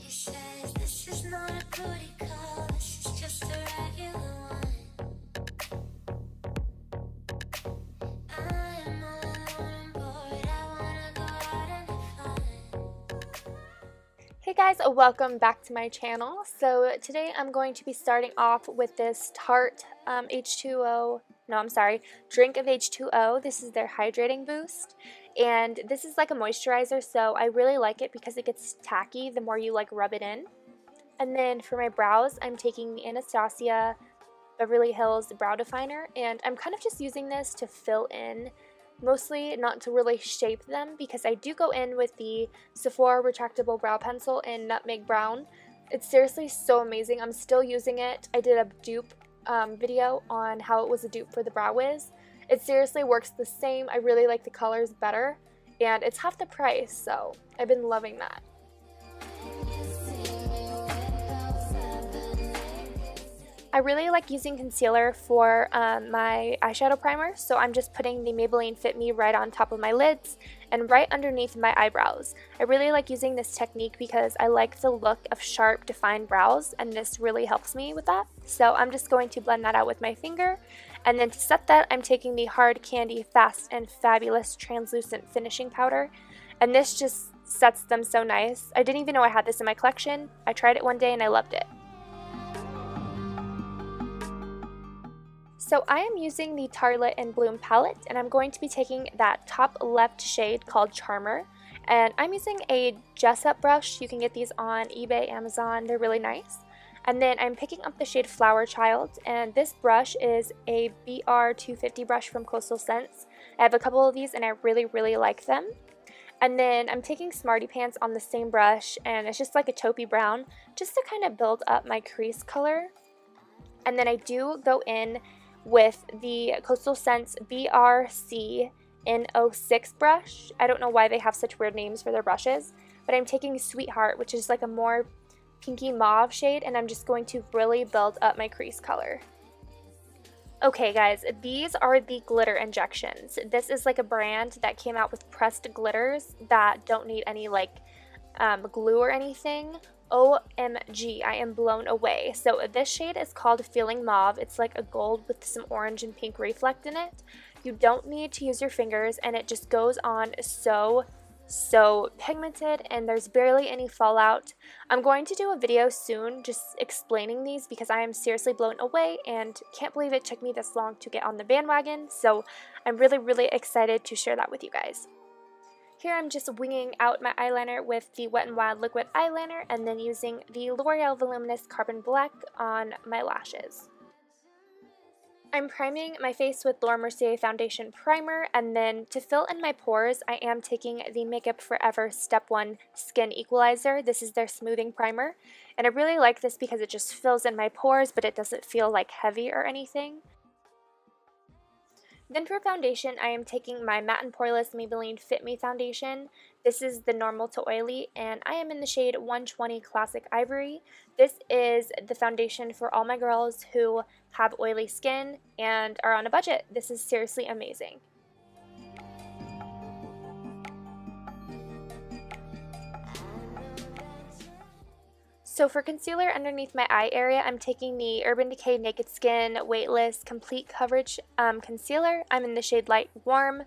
says this is not a booty call, this is just a regular one. I am all alone and bored, I wanna go out and have fun. Hey guys, welcome back to my channel. So today I'm going to be starting off with this Tarte drink of H2O. This is their hydrating boost, and this is like a moisturizer, so I really like it because it gets tacky the more you like rub it in. And then for my brows, I'm taking the Anastasia Beverly Hills brow definer, and I'm kind of just using this to fill in, mostly not to really shape them, because I do go in with the Sephora retractable brow pencil in Nutmeg Brown. It's seriously so amazing. I'm still using it. I did a dupe video on how it was a dupe for the Brow Wiz. It seriously works the same. I really like the colors better, and it's half the price, so I've been loving that. I really like using concealer for my eyeshadow primer, so I'm just putting the Maybelline Fit Me right on top of my lids and right underneath my eyebrows. I really like using this technique because I like the look of sharp, defined brows, and this really helps me with that. So I'm just going to blend that out with my finger, and then to set that, I'm taking the Hard Candy Fast and Fabulous Translucent Finishing Powder, and this just sets them so nice. I didn't even know I had this in my collection. I tried it one day and I loved it. So I am using the Tartelette in Bloom palette, and I'm going to be taking that top left shade called Charmer, and I'm using a Jessup brush. You can get these on eBay, Amazon, they're really nice. And then I'm picking up the shade Flower Child, and this brush is a BR250 brush from Coastal Scents. I have a couple of these and I really like them. And then I'm taking Smarty Pants on the same brush, and it's just like a taupey brown, just to kind of build up my crease color. And then I do go in with the Coastal Scents BRC N06 brush. I don't know why they have such weird names for their brushes, but I'm taking Sweetheart, which is like a more pinky mauve shade, and I'm just going to really build up my crease color. Okay guys, these are the glitter injections. This is like a brand that came out with pressed glitters that don't need any like glue or anything. OMG, I am blown away. So this shade is called Feeling Mauve. It's like a gold with some orange and pink reflect in it. You don't need to use your fingers, and it just goes on so pigmented, and there's barely any fallout. I'm going to do a video soon just explaining these because I am seriously blown away and can't believe it took me this long to get on the bandwagon. So I'm really excited to share that with you guys. Here I'm just winging out my eyeliner with the Wet n Wild liquid eyeliner, and then using the L'Oreal Voluminous Carbon Black on my lashes. I'm priming my face with Laura Mercier Foundation Primer, and then to fill in my pores, I am taking the Makeup Forever Step 1 Skin Equalizer. This is their smoothing primer, and I really like this because it just fills in my pores, but it doesn't feel like heavy or anything. Then for foundation, I am taking my Matte and Poreless Maybelline Fit Me foundation. This is the normal to oily, and I am in the shade 120 Classic Ivory. This is the foundation for all my girls who have oily skin and are on a budget. This is seriously amazing. So for concealer underneath my eye area, I'm taking the Urban Decay Naked Skin Weightless Complete Coverage Concealer. I'm in the shade Light Warm,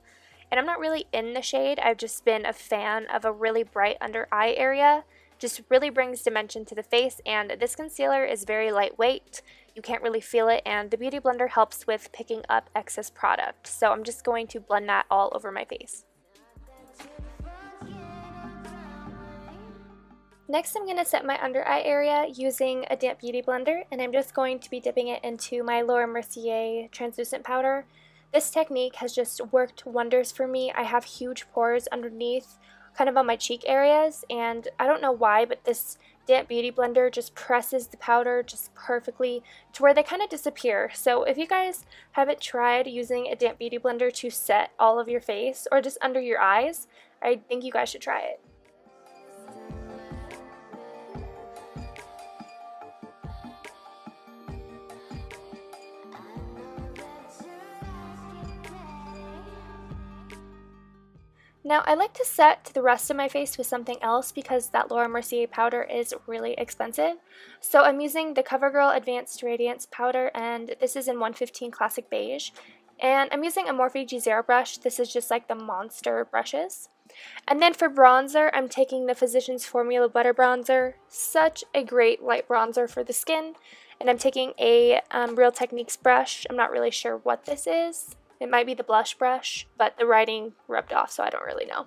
and I'm not really in the shade. I've just been a fan of a really bright under eye area. Just really brings dimension to the face, and this concealer is very lightweight. You can't really feel it, and the Beauty Blender helps with picking up excess product. So I'm just going to blend that all over my face. Next, I'm going to set my under eye area using a damp beauty blender, and I'm just going to be dipping it into my Laura Mercier translucent powder. This technique has just worked wonders for me. I have huge pores underneath, kind of on my cheek areas, and I don't know why, but this damp beauty blender just presses the powder just perfectly to where they kind of disappear. So if you guys haven't tried using a damp beauty blender to set all of your face or just under your eyes, I think you guys should try it. Now I like to set the rest of my face with something else because that Laura Mercier powder is really expensive. So I'm using the CoverGirl Advanced Radiance powder, and this is in 115 Classic Beige. And I'm using a Morphe G0 brush. This is just like the monster brushes. And then for bronzer, I'm taking the Physicians Formula Butter Bronzer. Such a great light bronzer for the skin. And I'm taking a Real Techniques brush. I'm not really sure what this is. It might be the blush brush, but the writing rubbed off, so I don't really know.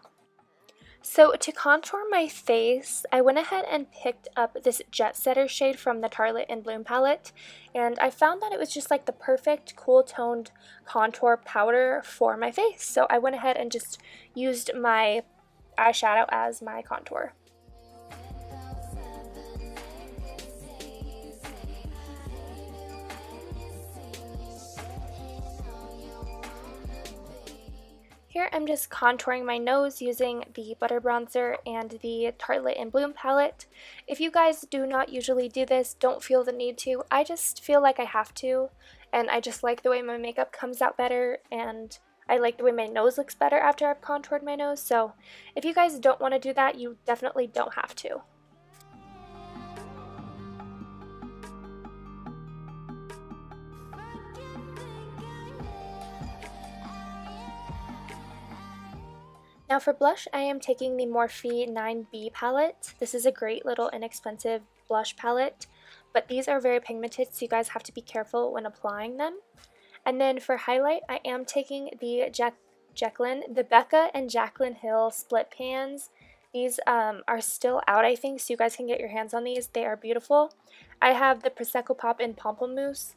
So to contour my face, I went ahead and picked up this Jet Setter shade from the Tartelette and Bloom palette, and I found that it was just like the perfect cool toned contour powder for my face. So I went ahead and just used my eyeshadow as my contour. Here I'm just contouring my nose using the Butter Bronzer and the Tartelette and Bloom palette. If you guys do not usually do this, don't feel the need to. I just feel like I have to, and I just like the way my makeup comes out better, and I like the way my nose looks better after I've contoured my nose. So if you guys don't want to do that, you definitely don't have to. Now for blush, I am taking the Morphe 9B palette. This is a great little inexpensive blush palette, but these are very pigmented, so you guys have to be careful when applying them. And then for highlight, I am taking the JACLYN, the BECCA and JACLYN Hill split pans. These are still out, I think, so you guys can get your hands on these. They are beautiful. I have the Prosecco Pop in Pamplemousse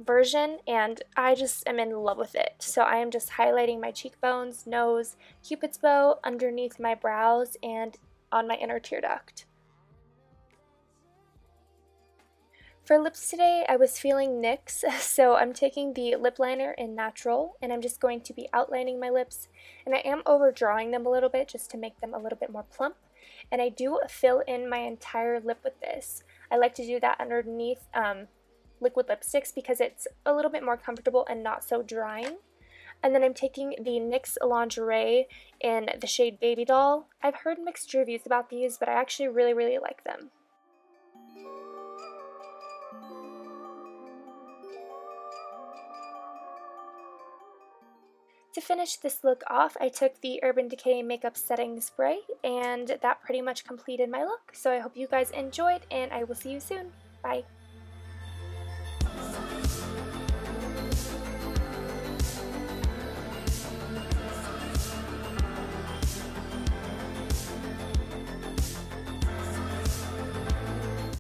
version, and I just am in love with it. So I am just highlighting my cheekbones, nose, cupid's bow, underneath my brows, and on my inner tear duct. For lips today, I was feeling NYX, so I'm taking the lip liner in Natural, and I'm just going to be outlining my lips, and I am overdrawing them a little bit just to make them a little bit more plump, and I do fill in my entire lip with this. I like to do that underneath liquid lipsticks because it's a little bit more comfortable and not so drying. And then I'm taking the NYX Lingerie in the shade Baby Doll. I've heard mixed reviews about these, but I actually really like them. To finish this look off, I took the Urban Decay Makeup Setting Spray, and that pretty much completed my look. So I hope you guys enjoyed, and I will see you soon. Bye!